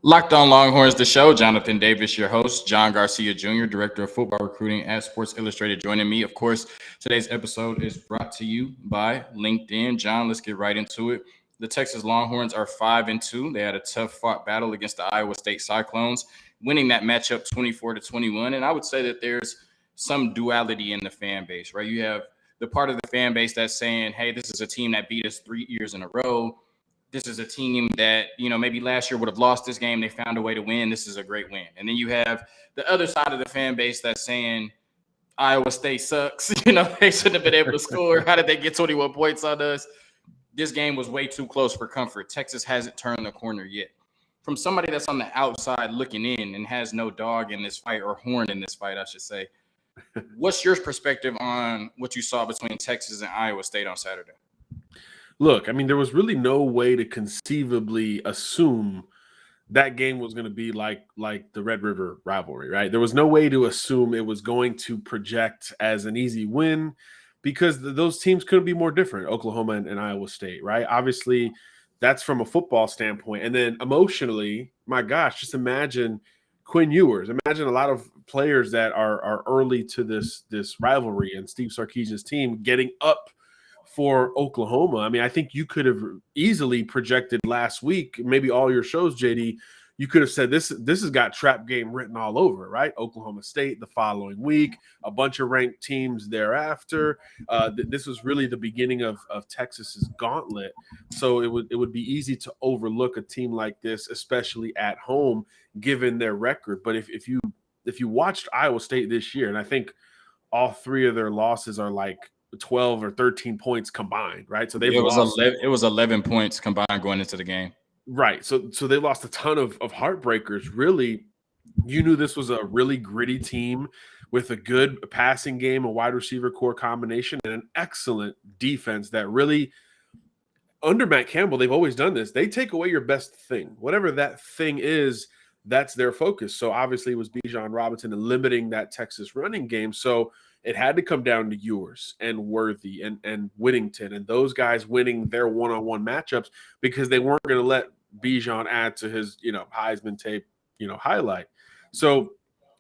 Locked on Longhorns, the show. Jonathan Davis, your host. John Garcia Jr., Director of Football Recruiting at Sports Illustrated, joining me. Of course, today's episode is brought to you by LinkedIn. John, let's get right into it. The Texas Longhorns are 5-2. They had a tough fought battle against the Iowa State Cyclones, winning that matchup 24-21. And I would say that there's some duality in the fan base, right? You have the part of the fan base that's saying, hey, this is a team that beat us 3 years in a row. This is a team that, maybe last year would have lost this game. They found a way to win. This is a great win. And then you have the other side of the fan base that's saying Iowa State sucks. They shouldn't have been able to score. How did they get 21 points on us? This game was way too close for comfort. Texas hasn't turned the corner yet. From somebody that's on the outside looking in and has no dog in this fight, or horn in this fight, I should say, what's your perspective on what you saw between Texas and Iowa State on Saturday? Look, I mean, there was really no way to conceivably assume that game was going to be like the Red River rivalry, right? There was no way to assume it was going to project as an easy win because those teams couldn't be more different, Oklahoma and Iowa State, right? Obviously, that's from a football standpoint. And then emotionally, my gosh, just imagine Quinn Ewers. Imagine a lot of players that are early to this rivalry and Steve Sarkisian's team getting up for Oklahoma. I mean, I think you could have easily projected last week, maybe all your shows, JD, you could have said this has got trap game written all over, right? Oklahoma State the following week, a bunch of ranked teams thereafter. This was really the beginning of Texas's gauntlet. So it would be easy to overlook a team like this, especially at home, given their record. But if you watched Iowa State this year, and I think all three of their losses are like 12 or 13 points combined, right? So they've lost. It was 11 points combined going into the game. Right. So they lost a ton of heartbreakers. Really, you knew this was a really gritty team with a good passing game, a wide receiver core combination, and an excellent defense that really, under Matt Campbell, they've always done this. They take away your best thing. Whatever that thing is, that's their focus. So obviously it was Bijan Robinson and limiting that Texas running game. So it had to come down to Ewers and Worthy and Whittington and those guys winning their one-on-one matchups because they weren't going to let Bijan add to his, Heisman tape, highlight. So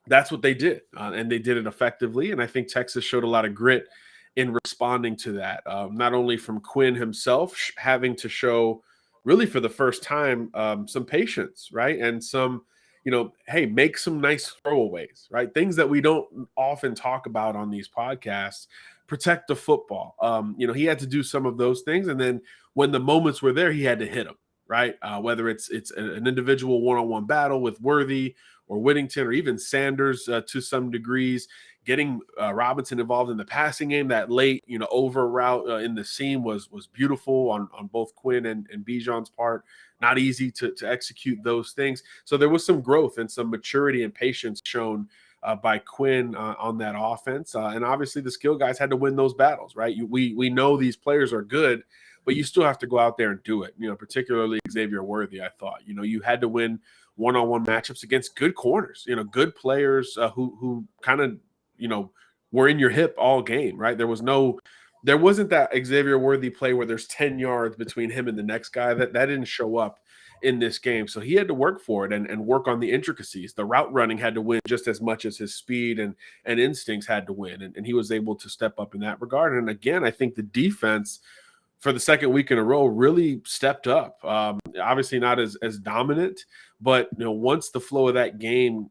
that's what they did, and they did it effectively. And I think Texas showed a lot of grit in responding to that, not only from Quinn himself having to show really for the first time some patience, right? And some, hey, make some nice throwaways, right? Things that we don't often talk about on these podcasts. Protect the football. He had to do some of those things. And then when the moments were there, he had to hit them, right? Whether it's an individual one-on-one battle with Worthy or Whittington or even Sanders to some degrees, getting Robinson involved in the passing game, that late, over route in the seam was beautiful on both Quinn and Bijan's part. Not easy to execute those things. So there was some growth and some maturity and patience shown by Quinn on that offense. And obviously the skill guys had to win those battles, right? We know these players are good, but you still have to go out there and do it, particularly Xavier Worthy, I thought. You had to win one-on-one matchups against good corners, good players who kind of, were in your hip all game, right? There wasn't that Xavier Worthy play where there's 10 yards between him and the next guy. That didn't show up in this game. So he had to work for it and work on the intricacies. The route running had to win just as much as his speed and instincts had to win. And he was able to step up in that regard. And again, I think the defense for the second week in a row really stepped up. Obviously not as dominant, but once the flow of that game,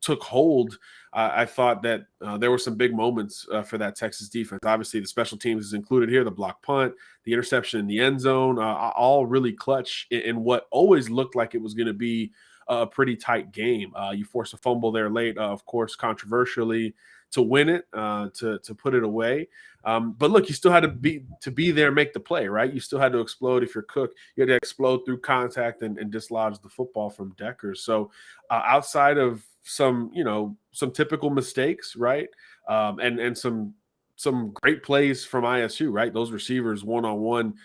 took hold, I thought that there were some big moments for that Texas defense. Obviously, the special teams is included here, the block punt, the interception in the end zone, all really clutch in what always looked like it was going to be a pretty tight game. You force a fumble there late, of course, controversially, to win it, to put it away. But look, you still had to be there, make the play, right? You still had to explode if you're Cook. You had to explode through contact and dislodge the football from Deckers. So outside of some typical mistakes, right? And some great plays from ISU, right? Those receivers one-on-one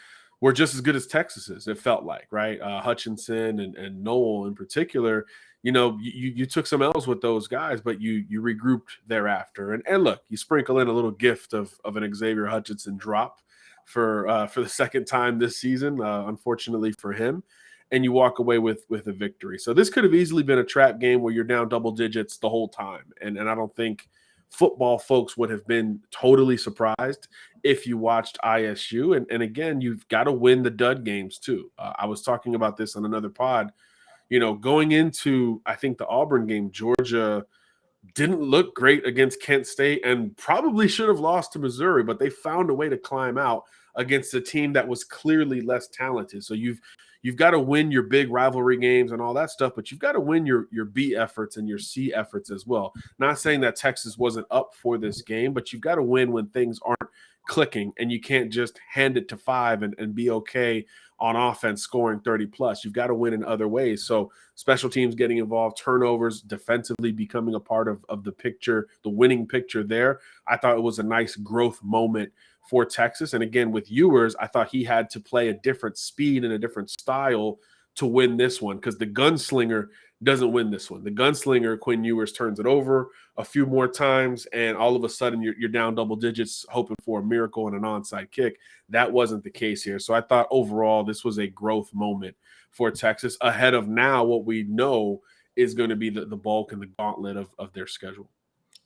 were just as good as Texas's, it felt like, right? Hutchinson and Noel in particular. You took some L's with those guys, but you regrouped thereafter. And look, you sprinkle in a little gift of an Xavier Hutchinson drop for the second time this season, unfortunately for him. and you walk away with a victory. So this could have easily been a trap game where you're down double digits the whole time. And I don't think football folks would have been totally surprised if you watched ISU. And again, you've got to win the dud games too. I was talking about this on another pod. Going into, I think, the Auburn game, Georgia didn't look great against Kent State and probably should have lost to Missouri, but they found a way to climb out against a team that was clearly less talented. So you've got to win your big rivalry games and all that stuff, but you've got to win your B efforts and your C efforts as well. Not saying that Texas wasn't up for this game, but you've got to win when things aren't clicking, and you can't just hand it to 5 and be okay on offense scoring 30 plus. You've got to win in other ways. So special teams getting involved, turnovers, defensively becoming a part of the picture, the winning picture there. I thought it was a nice growth moment for Texas. And again, with Ewers, I thought he had to play a different speed and a different style to win this one, because the gunslinger doesn't win this one. The gunslinger, Quinn Ewers, turns it over a few more times, and all of a sudden you're down double digits hoping for a miracle and an onside kick. That wasn't the case here. So I thought overall this was a growth moment for Texas ahead of now what we know is going to be the bulk and the gauntlet of their schedule.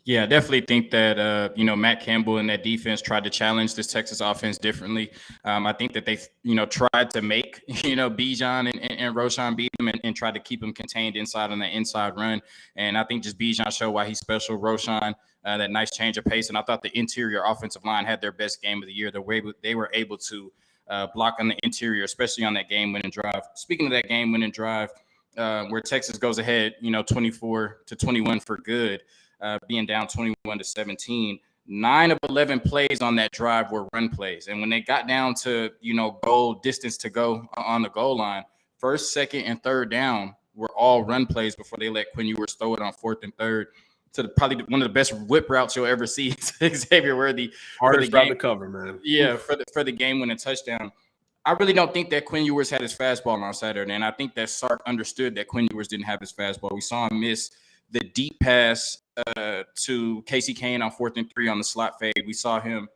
Yeah, I definitely think that, Matt Campbell and that defense tried to challenge this Texas offense differently. I think that they, tried to make, Bijan and Roschon beat them and tried to keep them contained inside on that inside run. And I think just Bijan showed why he's special. Roschon, that nice change of pace. And I thought the interior offensive line had their best game of the year. They were able to block on the interior, especially on that game-winning drive. Speaking of that game-winning drive, where Texas goes ahead, 24-21 for good. Being down 21-17, 9 of 11 plays on that drive were run plays. And when they got down to, goal distance to go on the goal line, first, second, and third down were all run plays before they let Quinn Ewers throw it on 4th and 3rd to probably one of the best whip routes you'll ever see. Xavier Worthy. Hardest route to cover, man. Yeah, for the game-winning touchdown. I really don't think that Quinn Ewers had his fastball on Saturday, and I think that Sark understood that Quinn Ewers didn't have his fastball. We saw him miss the deep pass to Casey Kane on 4th and 3 on the slot fade. We saw him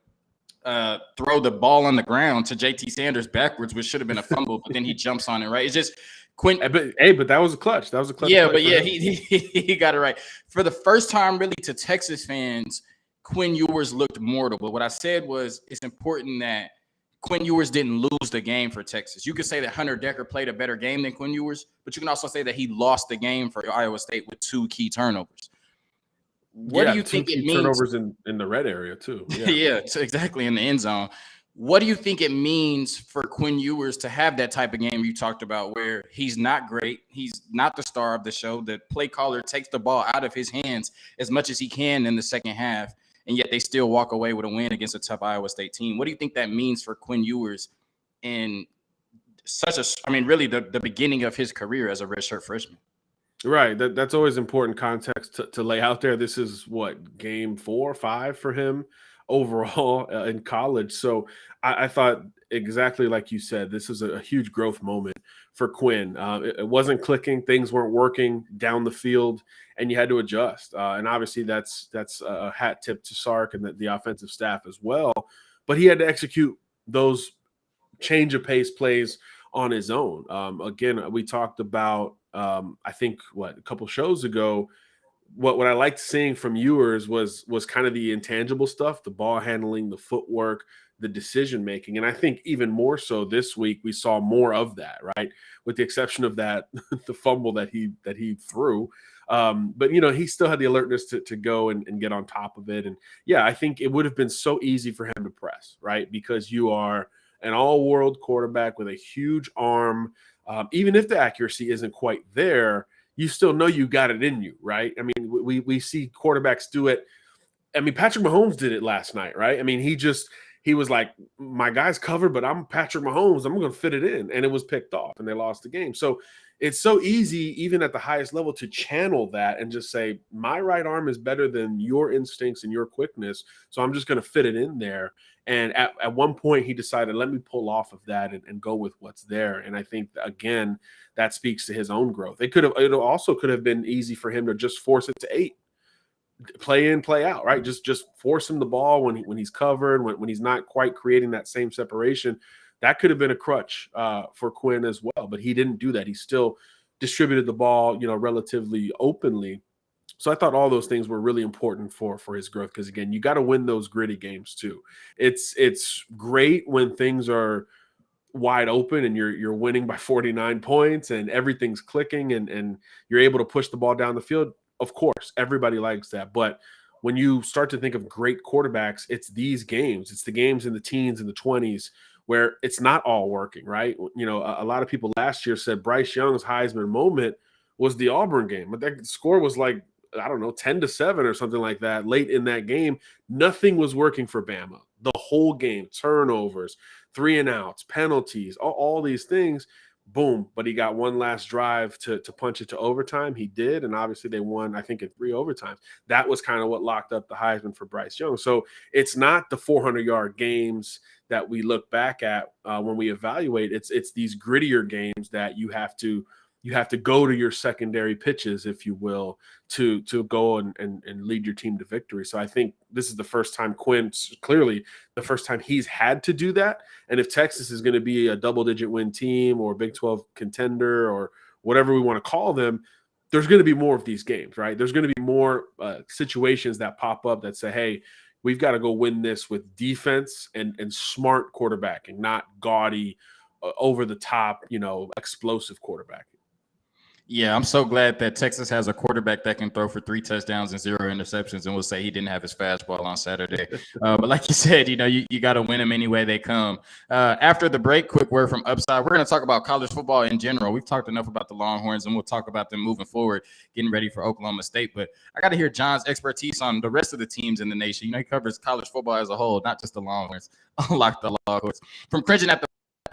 throw the ball on the ground to JT Sanders backwards, which should have been a fumble, but then he jumps on it, right? It's just Quinn. But that was a clutch. That was a clutch. Yeah, but yeah, he got it right. For the first time, really, to Texas fans, Quinn Ewers looked mortal. But what I said was it's important that Quinn Ewers didn't lose the game for Texas. You could say that Hunter Decker played a better game than Quinn Ewers, but you can also say that he lost the game for Iowa State with 2 key turnovers. What do you think it means? Turnovers in the red area too. Yeah, exactly, in the end zone. What do you think it means for Quinn Ewers to have that type of game you talked about, where he's not great, he's not the star of the show, the play caller takes the ball out of his hands as much as he can in the second half, and yet they still walk away with a win against a tough Iowa State team? What do you think that means for Quinn Ewers in really the beginning of his career as a redshirt freshman? Right. That's always important context to lay out there. This is game 4 or 5 for him overall in college. So I thought exactly like you said, this is a huge growth moment for Quinn. It wasn't clicking. Things weren't working down the field, and you had to adjust. And obviously that's a hat tip to Sark and the offensive staff as well. But he had to execute those change of pace plays on his own. Again, we talked about, I think, a couple shows ago, what I liked seeing from Ewers was kind of the intangible stuff, the ball handling, the footwork, the decision making. And I think even more so this week, we saw more of that, right? With the exception of that, the fumble that he threw. But, he still had the alertness to go and get on top of it. And yeah, I think it would have been so easy for him to press, right? Because you are an all-world quarterback with a huge arm. Even if the accuracy isn't quite there, you still know you got it in you, right? I mean, we see quarterbacks do it. I mean, Patrick Mahomes did it last night, right? I mean, he was like, my guy's covered, but I'm Patrick Mahomes. I'm going to fit it in. And it was picked off, and they lost the game. So it's so easy, even at the highest level, to channel that and just say, my right arm is better than your instincts and your quickness, so I'm just going to fit it in there. And at one point, he decided, let me pull off of that and go with what's there. And I think, again, that speaks to his own growth. It also could have been easy for him to just force it to 8. Play in, play out, right? Just force him the ball when he's covered, when he's not quite creating that same separation. that could have been a crutch for Quinn as well, but he didn't do that. He still distributed the ball, relatively openly. So I thought all those things were really important for his growth, because again, you got to win those gritty games too. It's great when things are wide open and you're winning by 49 points and everything's clicking and you're able to push the ball down the field. Of course, everybody likes that. But when you start to think of great quarterbacks, it's these games. It's the games in the teens and the 20s where it's not all working, right? A lot of people last year said Bryce Young's Heisman moment was the Auburn game, but that score was like, I don't know, 10-7 or something like that late in that game. Nothing was working for Bama the whole game. Turnovers, 3-and-outs, penalties, all these things. Boom. But he got one last drive to punch it to overtime. He did. And obviously they won, I think, in 3 overtimes. That was kind of what locked up the Heisman for Bryce Young. So it's not the 400-yard games that we look back at when we evaluate. It's these grittier games that you have to go to your secondary pitches, if you will, to go and lead your team to victory. So I think this is the first time clearly the first time he's had to do that. And if Texas is going to be a double-digit win team or Big 12 contender or whatever we want to call them, there's going to be more of these games, right? There's going to be more situations that pop up that say, hey, we've got to go win this with defense and smart quarterbacking, not gaudy, over the top, explosive quarterbacking. Yeah, I'm so glad that Texas has a quarterback that can throw for 3 touchdowns and 0 interceptions, and we'll say he didn't have his fastball on Saturday. But like you said, you got to win them any way they come. After the break, quick word from Upside. We're going to talk about college football in general. We've talked enough about the Longhorns, and we'll talk about them moving forward, getting ready for Oklahoma State. But I got to hear John's expertise on the rest of the teams in the nation. He covers college football as a whole, not just the Longhorns. Unlock the Longhorns. From cringing at the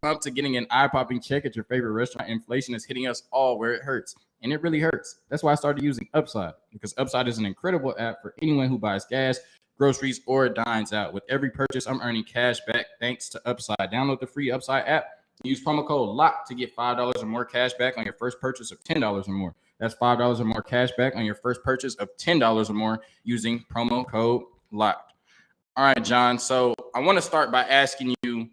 pump to getting an eye-popping check at your favorite restaurant, inflation is hitting us all where it hurts. And it really hurts. That's why I started using Upside, because Upside is an incredible app for anyone who buys gas, groceries, or dines out. With every purchase, I'm earning cash back thanks to Upside. Download the free Upside app and use promo code LOCK to get $5 or more cash back on your first purchase of $10 or more. That's $5 or more cash back on your first purchase of $10 or more using promo code LOCKED. All right, John. So I want to start by asking you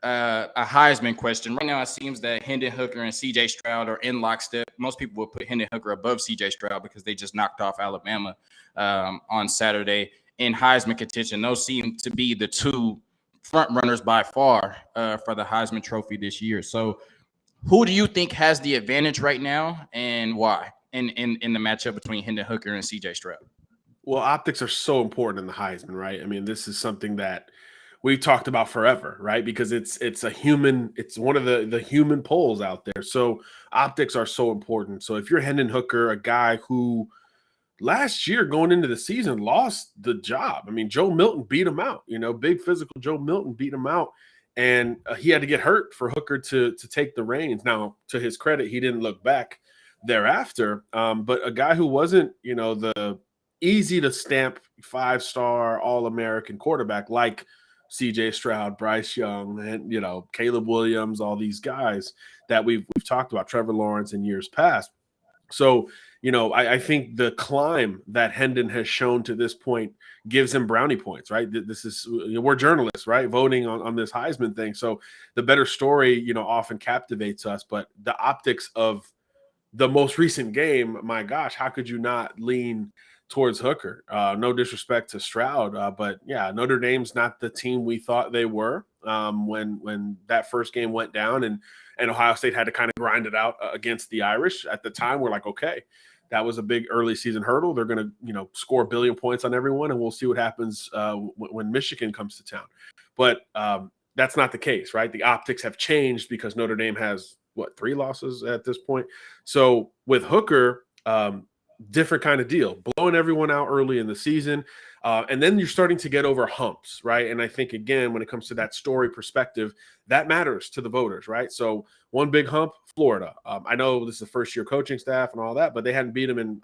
a Heisman question. Right now, it seems that Hendon Hooker and CJ Stroud are in lockstep. Most people would put Hendon Hooker above CJ Stroud because they just knocked off Alabama on Saturday in Heisman contention. Those seem to be the 2 front runners by far for the Heisman Trophy this year. So who do you think has the advantage right now, and why in the matchup between Hendon Hooker and CJ Stroud? Well, optics are so important in the Heisman, right? I mean, this is something that we've talked about forever, right? Because it's one of the human polls out there. So optics are so important. So if you're Hendon Hooker, a guy who last year going into the season lost the job. I mean, Joe Milton beat him out, big physical Joe Milton beat him out. And he had to get hurt for Hooker to take the reins. Now, to his credit, he didn't look back thereafter. But a guy who wasn't, the easy to stamp 5-star All-American quarterback like CJ Stroud, Bryce Young, and Caleb Williams, all these guys that we've talked about, Trevor Lawrence in years past. So, I think the climb that Hendon has shown to this point gives him brownie points, right? This is, we're journalists, right? Voting on this Heisman thing. So the better story, often captivates us, but the optics of the most recent game, my gosh, how could you not lean towards Hooker? No disrespect to Stroud, but yeah, Notre Dame's not the team we thought they were when that first game went down and Ohio State had to kind of grind it out against the Irish. At the time, we're like, okay, that was a big early season hurdle. They're going to, score 1 billion points on everyone, and we'll see what happens when Michigan comes to town. But that's not the case, right? The optics have changed because Notre Dame has, 3 losses at this point. So with Hooker, different kind of deal, blowing everyone out early in the season. And then you're starting to get over humps, right? And I think, again, when it comes to that story perspective, that matters to the voters, right? So one big hump, Florida. I know this is the first-year coaching staff and all that, but they hadn't beat them in,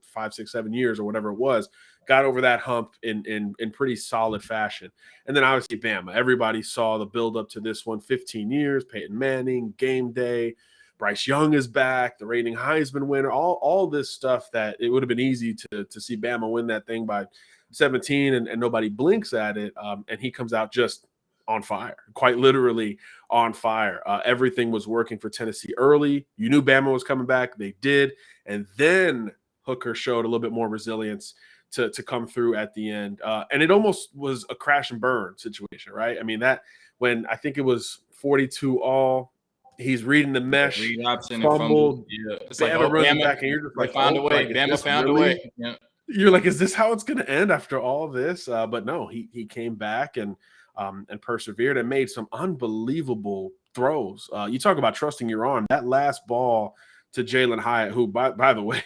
5, 6, 7 years or whatever it was. Got over that hump in pretty solid fashion. And then obviously Bama. Everybody saw the build-up to this one, 15 years, Peyton Manning, game day, Bryce Young is back, the reigning Heisman winner, all this stuff that it would have been easy to see Bama win that thing by 17 and nobody blinks at it. And he comes out just on fire, quite literally on fire. Everything was working for Tennessee early. You knew Bama was coming back. They did. And then Hooker showed a little bit more resilience to come through at the end. And it almost was a crash and burn situation, right? I mean, that when I think it was 42 all, he's reading the mesh, read option and fumbled. Yeah, it's Bama like, runs Bama, back, and you're just they like, found a way. like, Bama found really? a way. Yeah. You're like, is this how it's going to end after all this? But no, he came back and persevered and made some unbelievable throws. You talk about trusting your arm. That last ball to Jalen Hyatt, who, by the way,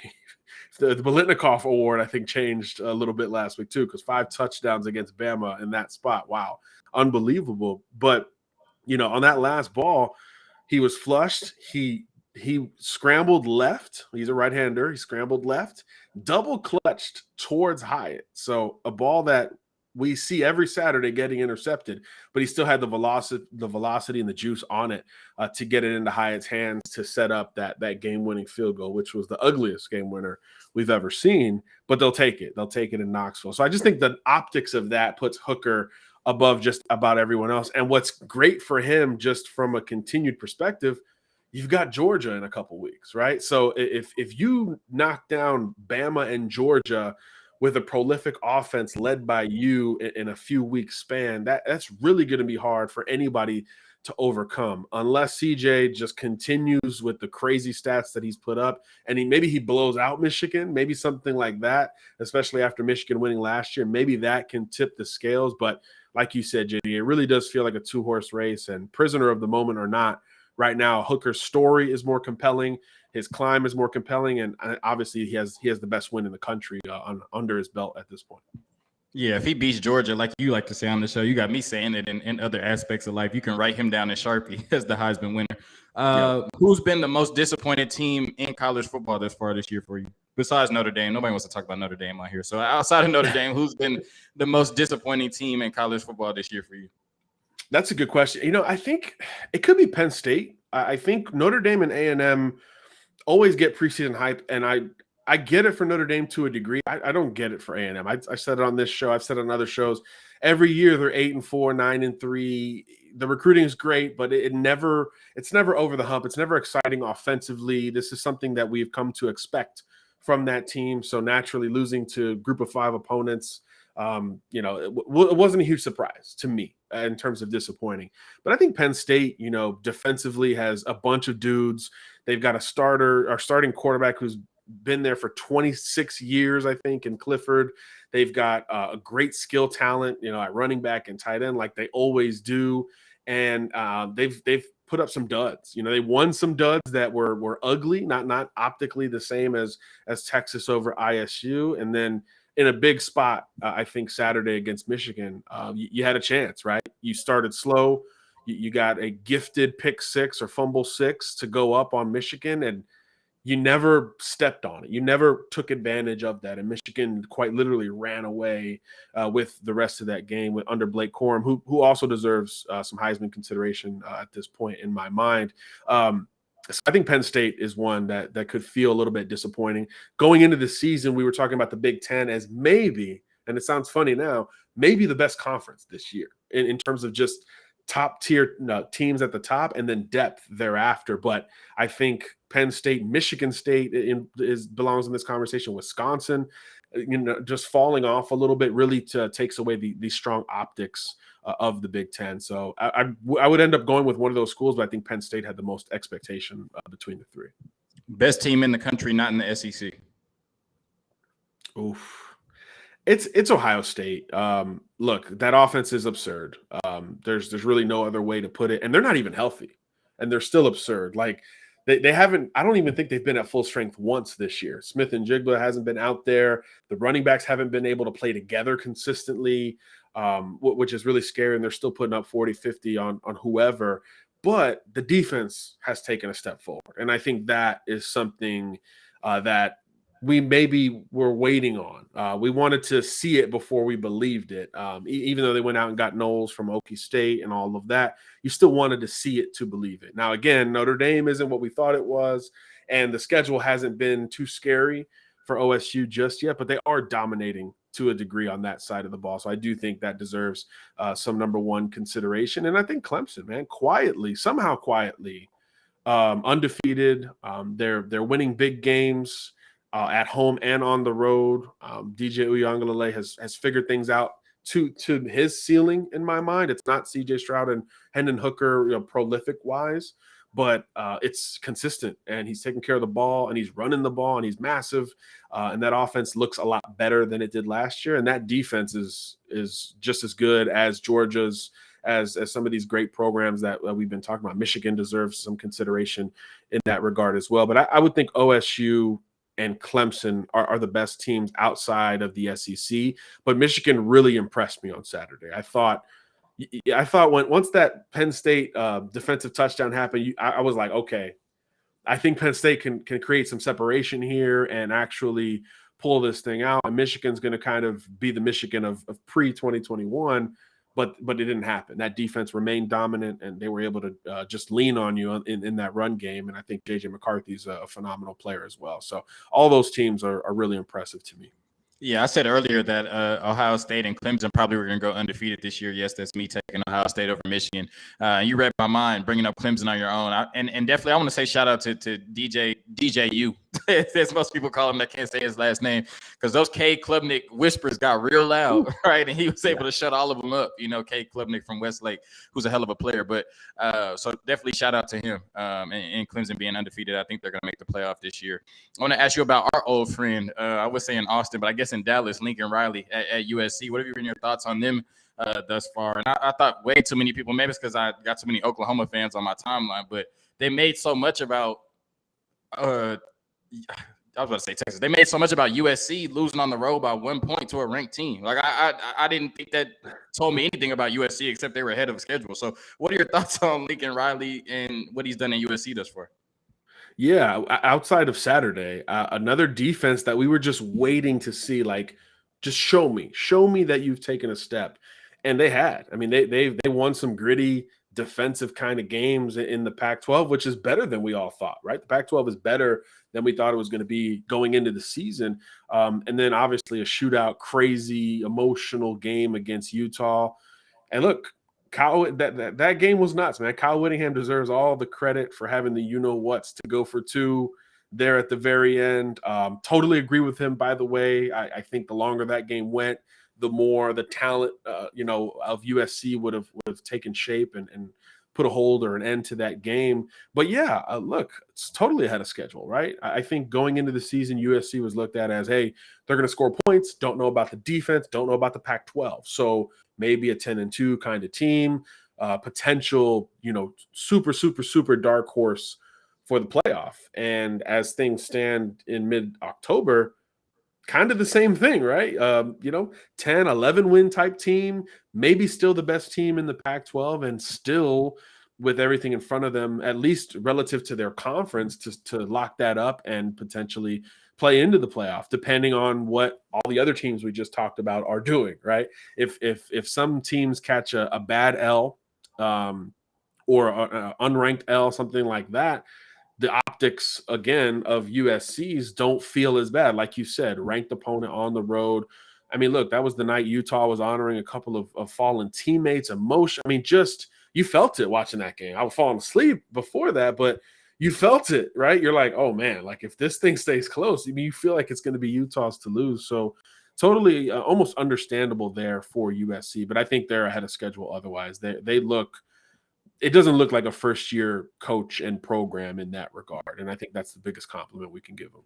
the Biletnikoff Award, I think, changed a little bit last week too, because 5 touchdowns against Bama in that spot. Wow, unbelievable. But, on that last ball, he was flushed. He scrambled left. He's a right-hander. He scrambled left, double clutched towards Hyatt. So a ball that we see every Saturday getting intercepted, but he still had the velocity and the juice on it to get it into Hyatt's hands to set up that game-winning field goal, which was the ugliest game winner we've ever seen. But they'll take it. They'll take it in Knoxville. So I just think the optics of that puts Hooker above just about everyone else. And what's great for him, just from a continued perspective, you've got Georgia in a couple weeks, right? So if you knock down Bama and Georgia with a prolific offense led by you in a few weeks span, that's really going to be hard for anybody to overcome, unless CJ just continues with the crazy stats that he's put up, and maybe he blows out Michigan, maybe something like that, especially after Michigan winning last year. Maybe that can tip the scales. But like you said, JD, it really does feel like a 2-horse race, and prisoner of the moment or not, right now, Hooker's story is more compelling. His climb is more compelling, and obviously he has the best win in the country under his belt at this point. Yeah, if he beats Georgia, like you like to say on the show, you got me saying it in other aspects of life. You can write him down in Sharpie as the Heisman winner. Who's been the most disappointed team in college football thus far this year for you? Besides Notre Dame, nobody wants to talk about Notre Dame out here. So outside of Notre Dame, who's been the most disappointing team in college football this year for you? That's a good question. I think it could be Penn State. I think Notre Dame and A&M always get preseason hype, and I get it for Notre Dame to a degree. I don't get it for A&M. I said it on this show. I've said it on other shows. Every year they're 8-4, 9-3. The recruiting is great, but it's never over the hump. It's never exciting offensively. This is something that we've come to expect from that team. So naturally, losing to group of 5 opponents, it wasn't a huge surprise to me in terms of disappointing. But I think Penn State, defensively has a bunch of dudes. They've got a starting quarterback who's been there for 26 years, I think, in Clifford. They've got a great skill talent, at running back and tight end, like they always do. And they've put up some duds. They won some duds that were ugly, not optically the same as Texas over ISU. And then in a big spot, I think Saturday against Michigan, you had a chance, right? You started slow. You got a gifted pick 6 or fumble 6 to go up on Michigan, and you never stepped on it. You never took advantage of that. And Michigan quite literally ran away with the rest of that game under Blake Corum, who also deserves some Heisman consideration at this point in my mind. So I think Penn State is one that could feel a little bit disappointing. Going into the season, we were talking about the Big Ten as maybe, and it sounds funny now, maybe the best conference this year in terms of just top tier teams at the top and then depth thereafter. But I think Penn State, Michigan State belongs in this conversation. Wisconsin, just falling off a little bit really takes away the strong optics of the Big Ten. So I would end up going with one of those schools, but I think Penn State had the most expectation between the 3. Best team in the country, not in the SEC. Oof. It's Ohio State. Look, that offense is absurd. There's really no other way to put it. And they're not even healthy. And they're still absurd. Like they haven't – I don't even think they've been at full strength once this year. Smith and Jigba hasn't been out there. The running backs haven't been able to play together consistently, which is really scary. And they're still putting up 40, 50 on whoever. But the defense has taken a step forward. And I think that is something that – we maybe were waiting on. We wanted to see it before we believed it. Even though they went out and got Knowles from Okie State and all of that, you still wanted to see it to believe it. Now, again, Notre Dame isn't what we thought it was, and the schedule hasn't been too scary for OSU just yet, but they are dominating to a degree on that side of the ball. So I do think that deserves some number one consideration. And I think Clemson, man, somehow quietly, undefeated. They're winning big games at home and on the road. DJ Uiagalelei has figured things out to his ceiling in my mind. It's not CJ Stroud and Hendon Hooker, prolific wise, but it's consistent, and he's taking care of the ball, and he's running the ball, and he's massive, and that offense looks a lot better than it did last year, and that defense is just as good as Georgia's, as some of these great programs that we've been talking about. Michigan deserves some consideration in that regard as well, but I would think OSU and Clemson are the best teams outside of the SEC, but Michigan really impressed me on Saturday. I thought once that Penn State defensive touchdown happened, I was like, okay, I think Penn State can create some separation here and actually pull this thing out. And Michigan's going to kind of be the Michigan of pre-2021, but it didn't happen. That defense remained dominant, and they were able to just lean on you in that run game. And I think J.J. McCarthy's a phenomenal player as well. So all those teams are really impressive to me. Yeah, I said earlier that Ohio State and Clemson probably were going to go undefeated this year. Yes, that's me taking Ohio State over Michigan. You read my mind, bringing up Clemson on your own. And definitely I want to say shout out to DJU, as most people call him that can't say his last name, because those K. Klubnik whispers got real loud, right? And he was able to shut all of them up. K. Klubnik from Westlake, who's a hell of a player. But so definitely shout out to him and Clemson being undefeated. I think they're going to make the playoff this year. I want to ask you about our old friend. I was saying Austin, but I guess in Dallas, Lincoln Riley at USC. What have been your thoughts on them thus far? And I thought way too many people, maybe it's because I got too many Oklahoma fans on my timeline, but they made so much about I was about to say Texas. They made so much about USC losing on the road by 1 point to a ranked team. Like I didn't think that told me anything about USC except they were ahead of schedule. So what are your thoughts on Lincoln Riley and what he's done at USC thus far? Yeah, outside of Saturday, another defense that we were just waiting to see, like, just show me that you've taken a step, and they had. I mean, they won some gritty defensive kind of games in the Pac-12, which is better than we all thought, right? The Pac-12 is better than we thought it was going to be going into the season, and then obviously a shootout, crazy, emotional game against Utah, and look. Kyle, that game was nuts, man. Kyle Whittingham deserves all the credit for having the you-know-whats to go for two there at the very end. Totally agree with him, by the way. I think the longer that game went, the more the talent, of USC would have taken shape and put a hold or an end to that game. But yeah, look, it's totally ahead of schedule, right? I think going into the season, USC was looked at as, hey, they're going to score points, don't know about the defense, don't know about the Pac-12. So maybe a 10-2 kind of team, potential, super dark horse for the playoff. And as things stand in mid-October, kind of the same thing, right? 10, 11 win type team, maybe still the best team in the Pac-12, and still with everything in front of them, at least relative to their conference, to lock that up and potentially play into the playoff, depending on what all the other teams we just talked about are doing, right? If some teams catch a bad L or an unranked L, something like that, the optics, again, of USC's don't feel as bad. Like you said, ranked opponent on the road. I mean, look, that was the night Utah was honoring a couple of fallen teammates, emotion. I mean, just you felt it watching that game. I was falling asleep before that, but you felt it, right? You're like, oh, man, like if this thing stays close, I mean, you feel like it's going to be Utah's to lose. So totally almost understandable there for USC, but I think they're ahead of schedule otherwise. They look – it doesn't look like a first-year coach and program in that regard, and I think that's the biggest compliment we can give them.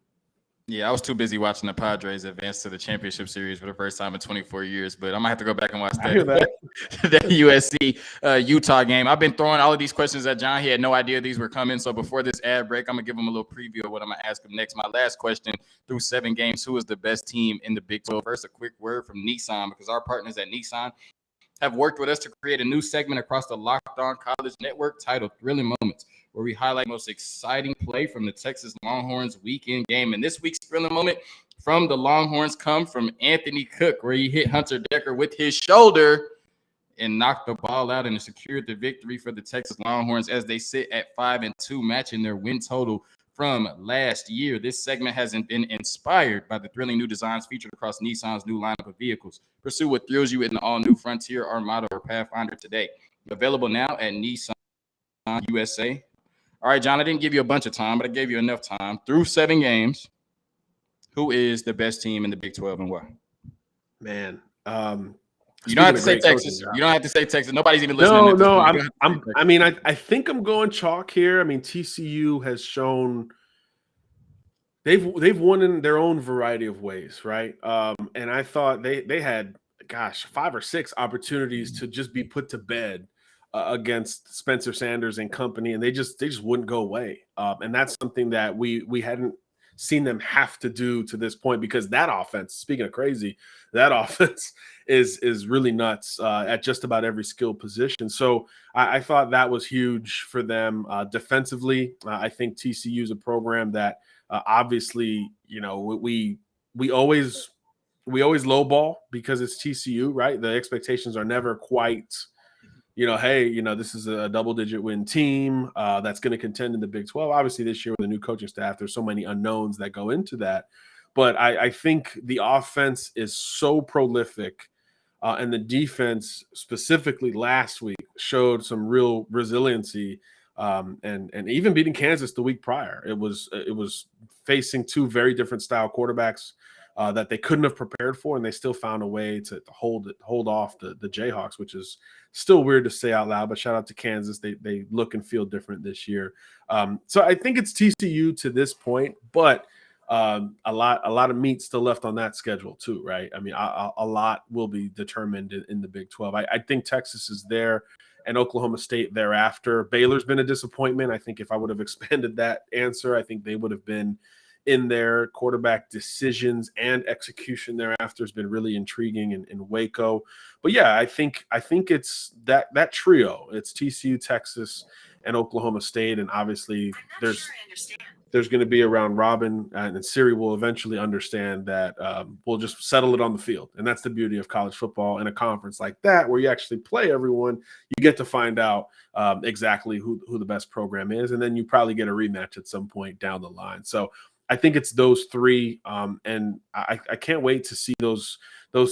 Yeah, I was too busy watching the Padres advance to the championship series for the first time in 24 years, but I might have to go back and watch that USC Utah game. I've been throwing all of these questions at John. He had no idea these were coming, so before this ad break, I'm going to give him a little preview of what I'm going to ask him next. My last question, through 7 games, who is the best team in the Big 12? First, a quick word from Nissan, because our partners at Nissan have worked with us to create a new segment across the Locked On College Network titled Thrilling Moments, where we highlight the most exciting play from the Texas Longhorns weekend game. And this week's thrilling moment from the Longhorns come from Anthony Cook, where he hit Hunter Decker with his shoulder and knocked the ball out and secured the victory for the Texas Longhorns as they sit at 5-2, matching their win total from last year. This segment has been inspired by the thrilling new designs featured across Nissan's new lineup of vehicles. Pursue what thrills you in the all-new Frontier, Armada, or Pathfinder today. Available now at Nissan USA. All right, John, I didn't give you a bunch of time, but I gave you enough time. Through 7 games, who is the best team in the Big 12 and why? Man, you don't have to say Texas. You don't have to say Texas. Nobody's even listening. I think I'm going chalk here. I mean, TCU has shown they've won in their own variety of ways, right? And I thought they had, 5 or 6 opportunities to just be put to bed against Spencer Sanders and company, and they just wouldn't go away. And that's something that we hadn't seen them have to do to this point, because that offense, speaking of crazy, that offense is really nuts at just about every skill position. So I thought that was huge for them defensively. I think TCU is a program that obviously, we always lowball because it's TCU, right? The expectations are never quite, hey, this is a double-digit win team that's going to contend in the Big 12. Obviously, this year with the new coaching staff, there's so many unknowns that go into that. But I think the offense is so prolific, and the defense, specifically last week, showed some real resiliency, and even beating Kansas the week prior. It was facing 2 very different style quarterbacks that they couldn't have prepared for, and they still found a way to hold off the Jayhawks, which is still weird to say out loud, but shout out to Kansas. They look and feel different this year. So I think it's TCU to this point, but a lot of meat still left on that schedule too, right? I mean, a lot will be determined in the Big 12. I think Texas is there and Oklahoma State thereafter. Baylor's been a disappointment. I think if I would have expanded that answer, I think they would have been in their quarterback decisions and execution thereafter has been really intriguing in Waco. But yeah, I think it's that trio. It's TCU, Texas, and Oklahoma State. And obviously there's going to be a round robin, and Siri will eventually understand that we'll just settle it on the field. And that's the beauty of college football in a conference like that, where you actually play everyone. You get to find out exactly who the best program is. And then you probably get a rematch at some point down the line. So I think it's those 3, and I can't wait to see those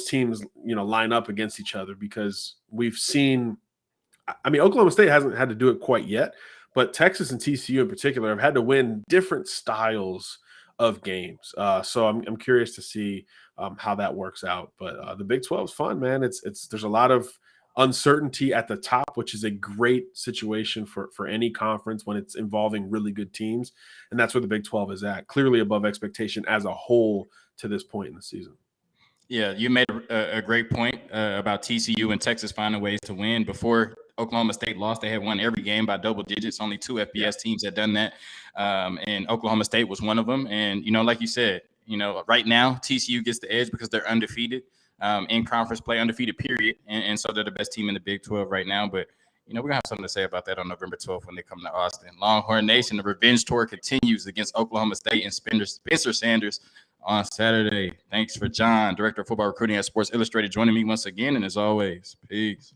teams, line up against each other, because we've seen. I mean, Oklahoma State hasn't had to do it quite yet, but Texas and TCU in particular have had to win different styles of games. So I'm curious to see how that works out. But the Big 12 is fun, man. There's a lot of uncertainty at the top, which is a great situation for any conference when it's involving really good teams. And that's where the Big 12 is at, clearly above expectation as a whole to this point in the season. Yeah, you made a great point about TCU and Texas finding ways to win. Before Oklahoma State lost, they had won every game by double digits. Only 2 FBS teams had done that, and Oklahoma State was one of them. And, like you said, right now TCU gets the edge because they're undefeated in conference play, undefeated, period. And so they're the best team in the Big 12 right now. But, we're going to have something to say about that on November 12th when they come to Austin. Longhorn Nation, the revenge tour continues against Oklahoma State and Spencer Sanders on Saturday. Thanks for John, Director of Football Recruiting at Sports Illustrated, joining me once again. And as always, peace.